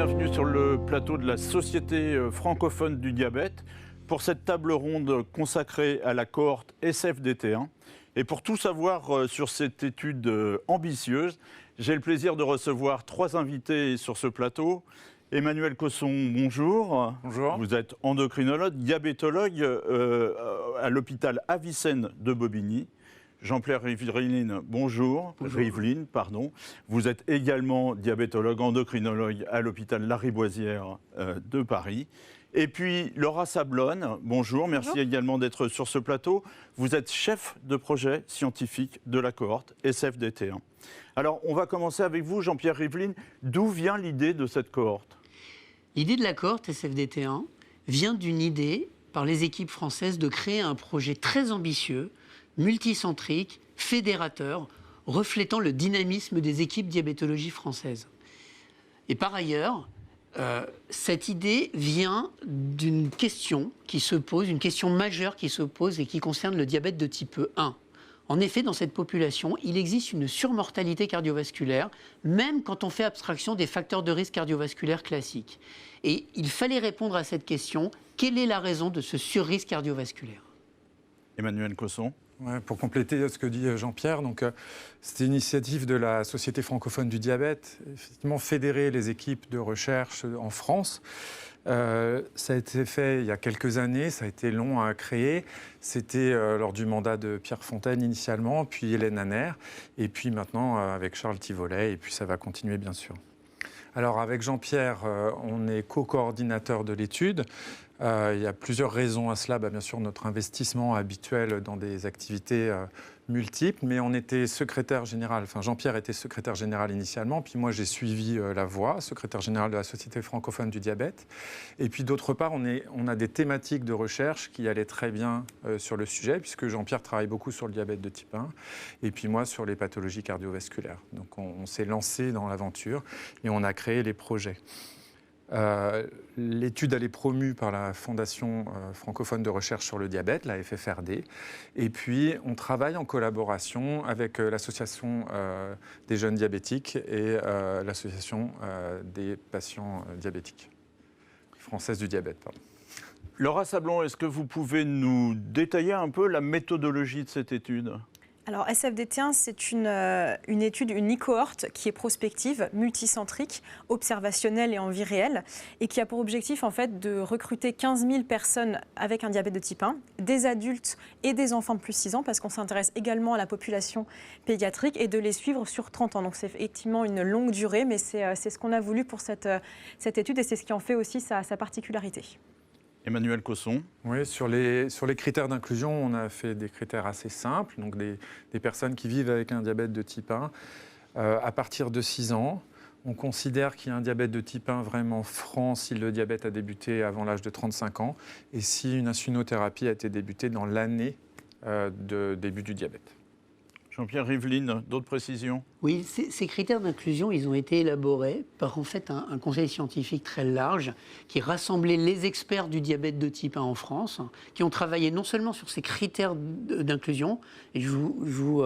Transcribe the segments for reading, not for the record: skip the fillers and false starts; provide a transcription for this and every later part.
bienvenue sur le plateau de la Société francophone du diabète pour cette table ronde consacrée à la cohorte SFDT1. Et pour tout savoir sur cette étude ambitieuse, j'ai le plaisir de recevoir trois invités sur ce plateau. Emmanuel Cosson, bonjour. Bonjour. Vous êtes endocrinologue, diabétologue à l'hôpital Avicenne de Bobigny. Jean-Pierre Rivlin, bonjour. Rivlin, pardon. Vous êtes également diabétologue, endocrinologue à l'hôpital Lariboisière de Paris. Et puis Laura Sablone, bonjour. Merci également d'être sur ce plateau. Vous êtes chef de projet scientifique de la cohorte SFDT1. Alors, on va commencer avec vous, Jean-Pierre Rivlin. D'où vient l'idée de cette cohorte ? L'idée de la cohorte SFDT1 vient d'une idée par les équipes françaises de créer un projet très ambitieux, multicentrique, fédérateur, reflétant le dynamisme des équipes diabétologie françaises. Et par ailleurs, cette idée vient d'une question qui se pose, une question majeure qui se pose et qui concerne le diabète de type 1. En effet, dans cette population, il existe une surmortalité cardiovasculaire, même quand on fait abstraction des facteurs de risque cardiovasculaire classiques. Et il fallait répondre à cette question, quelle est la raison de ce surrisque cardiovasculaire ? Emmanuel Cosson. Ouais, pour compléter ce que dit Jean-Pierre, c'était une initiative de la Société francophone du diabète, effectivement fédérer les équipes de recherche en France. Ça a été fait il y a quelques années, ça a été long à créer. C'était lors du mandat de Pierre Fontaine initialement, puis Hélène Hanner, et puis maintenant avec Charles Thivolet, et puis ça va continuer bien sûr. Alors avec Jean-Pierre, on est co-coordinateur de l'étude. Il y a plusieurs raisons à cela. Bien sûr, notre investissement habituel dans des activités multiples, mais on était secrétaire général, enfin Jean-Pierre était secrétaire général initialement, puis moi j'ai suivi la voie, secrétaire général de la Société francophone du diabète. Et puis d'autre part, on a des thématiques de recherche qui allaient très bien sur le sujet, puisque Jean-Pierre travaille beaucoup sur le diabète de type 1, et puis moi sur les pathologies cardiovasculaires. Donc on s'est lancé dans l'aventure et on a créé les projets. L'étude elle est promue par la Fondation francophone de recherche sur le diabète, la FFRD, et puis on travaille en collaboration avec l'Association des jeunes diabétiques et l'Association des patients diabétiques, française du diabète. Pardon. Laura Sablon, est-ce que vous pouvez nous détailler un peu la méthodologie de cette étude ? Alors SFDT1, c'est une étude, une e-cohorte qui est prospective, multicentrique, observationnelle et en vie réelle, et qui a pour objectif en fait de recruter 15 000 personnes avec un diabète de type 1, des adultes et des enfants de plus de 6 ans, parce qu'on s'intéresse également à la population pédiatrique, et de les suivre sur 30 ans. Donc c'est effectivement une longue durée, mais c'est ce qu'on a voulu pour cette étude, et c'est ce qui en fait aussi sa particularité. Emmanuel Cosson. Oui, sur les critères d'inclusion, on a fait des critères assez simples, donc des personnes qui vivent avec un diabète de type 1 à partir de 6 ans. On considère qu'il y a un diabète de type 1 vraiment franc si le diabète a débuté avant l'âge de 35 ans et si une insulinothérapie a été débutée dans l'année de début du diabète. Jean-Pierre Rivlin, d'autres précisions ? Oui, ces critères d'inclusion, ils ont été élaborés par en fait un conseil scientifique très large qui rassemblait les experts du diabète de type 1 en France, qui ont travaillé non seulement sur ces critères d'inclusion, et je vous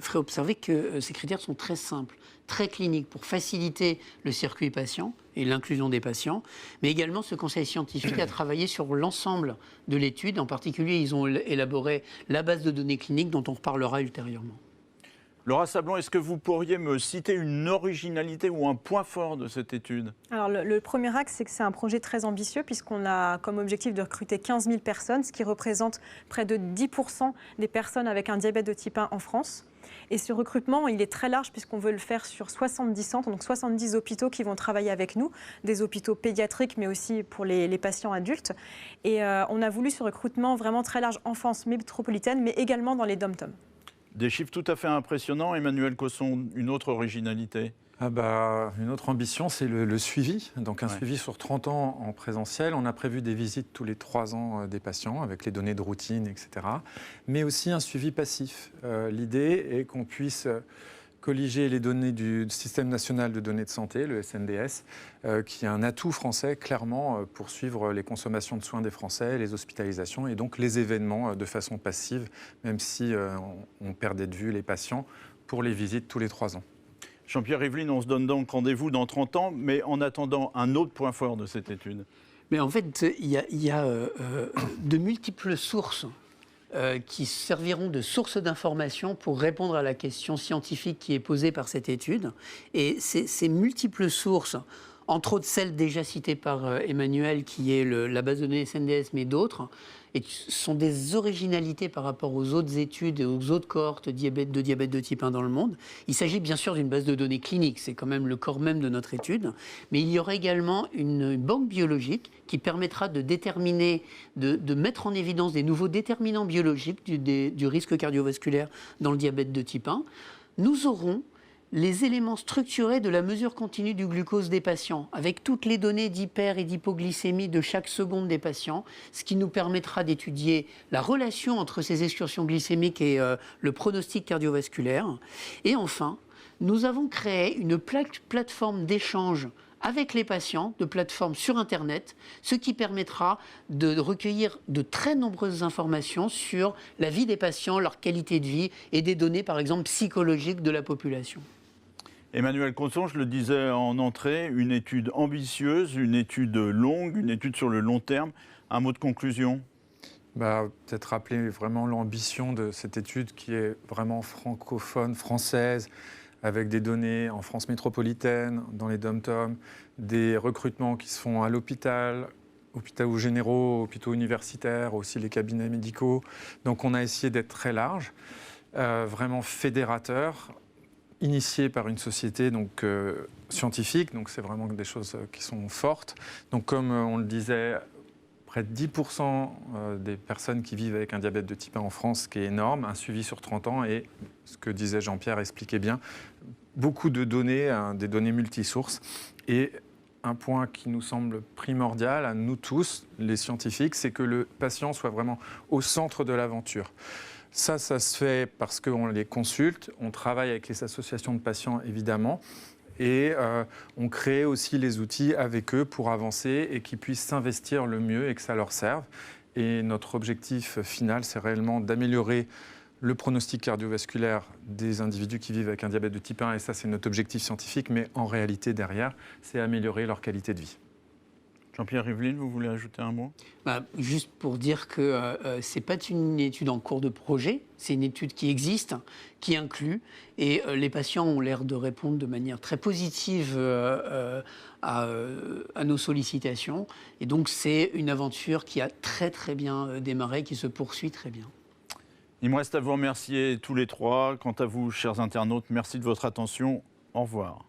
ferai observer que ces critères sont très simples, très cliniques pour faciliter le circuit patient et l'inclusion des patients, mais également ce conseil scientifique a travaillé sur l'ensemble de l'étude. En particulier, ils ont élaboré la base de données cliniques dont on reparlera ultérieurement. Laura Sablon, est-ce que vous pourriez me citer une originalité ou un point fort de cette étude ? Alors le premier axe, c'est que c'est un projet très ambitieux puisqu'on a comme objectif de recruter 15 000 personnes, ce qui représente près de 10% des personnes avec un diabète de type 1 en France. Et ce recrutement, il est très large puisqu'on veut le faire sur 70 centres, donc 70 hôpitaux qui vont travailler avec nous, des hôpitaux pédiatriques mais aussi pour les patients adultes. Et on a voulu ce recrutement vraiment très large en France métropolitaine mais également dans les dom-toms. Des chiffres tout à fait impressionnants. Emmanuel Cosson, une autre originalité ? Une autre ambition, c'est le suivi. Donc un suivi sur 30 ans en présentiel. On a prévu des visites tous les 3 ans des patients avec les données de routine, etc. Mais aussi un suivi passif. L'idée est qu'on puisse colliger les données du Système national de données de santé, le SNDS, qui est un atout français, clairement, pour suivre les consommations de soins des Français, les hospitalisations et donc les événements de façon passive, même si on perdait de vue les patients pour les visites tous les 3 ans. Jean-Pierre Yveline, on se donne donc rendez-vous dans 30 ans, mais en attendant, un autre point fort de cette étude. Mais en fait, il y a de multiples sources qui serviront de sources d'information pour répondre à la question scientifique qui est posée par cette étude. Et ces multiples sources, entre autres celles déjà citées par Emmanuel, qui est la base de données SNDS, mais d'autres, et sont des originalités par rapport aux autres études et aux autres cohortes de diabète de type 1 dans le monde. Il s'agit bien sûr d'une base de données clinique, c'est quand même le corps même de notre étude, mais il y aura également une banque biologique qui permettra de déterminer, de mettre en évidence des nouveaux déterminants biologiques du risque cardiovasculaire dans le diabète de type 1. Nous aurons les éléments structurés de la mesure continue du glucose des patients, avec toutes les données d'hyper et d'hypoglycémie de chaque seconde des patients, ce qui nous permettra d'étudier la relation entre ces excursions glycémiques et le pronostic cardiovasculaire. Et enfin, nous avons créé une plateforme d'échange avec les patients, de plateforme sur Internet, ce qui permettra de recueillir de très nombreuses informations sur la vie des patients, leur qualité de vie et des données, par exemple, psychologiques de la population. Emmanuel Conson, je le disais en entrée, une étude ambitieuse, une étude longue, une étude sur le long terme. Un mot de conclusion ? Peut-être rappeler vraiment l'ambition de cette étude qui est vraiment francophone, française, avec des données en France métropolitaine, dans les dom-toms, des recrutements qui se font à l'hôpital, hôpitaux généraux, hôpitaux universitaires, aussi les cabinets médicaux. Donc on a essayé d'être très large, vraiment fédérateur, initié par une société scientifique, donc c'est vraiment des choses qui sont fortes. Donc comme on le disait, près de 10% des personnes qui vivent avec un diabète de type 1 en France, ce qui est énorme, un suivi sur 30 ans et, ce que disait Jean-Pierre expliquait bien, beaucoup de données, des données multisources. Et un point qui nous semble primordial à nous tous, les scientifiques, c'est que le patient soit vraiment au centre de l'aventure. Ça se fait parce qu'on les consulte, on travaille avec les associations de patients évidemment, et on crée aussi les outils avec eux pour avancer et qu'ils puissent s'investir le mieux et que ça leur serve. Et notre objectif final, c'est réellement d'améliorer le pronostic cardiovasculaire des individus qui vivent avec un diabète de type 1, et ça c'est notre objectif scientifique, mais en réalité derrière, c'est améliorer leur qualité de vie. Jean-Pierre Yveline, vous voulez ajouter un mot ? Juste pour dire que ce n'est pas une étude en cours de projet, c'est une étude qui existe, qui inclut, et les patients ont l'air de répondre de manière très positive à nos sollicitations. Et donc c'est une aventure qui a très très bien démarré, qui se poursuit très bien. Il me reste à vous remercier tous les trois. Quant à vous, chers internautes, merci de votre attention. Au revoir.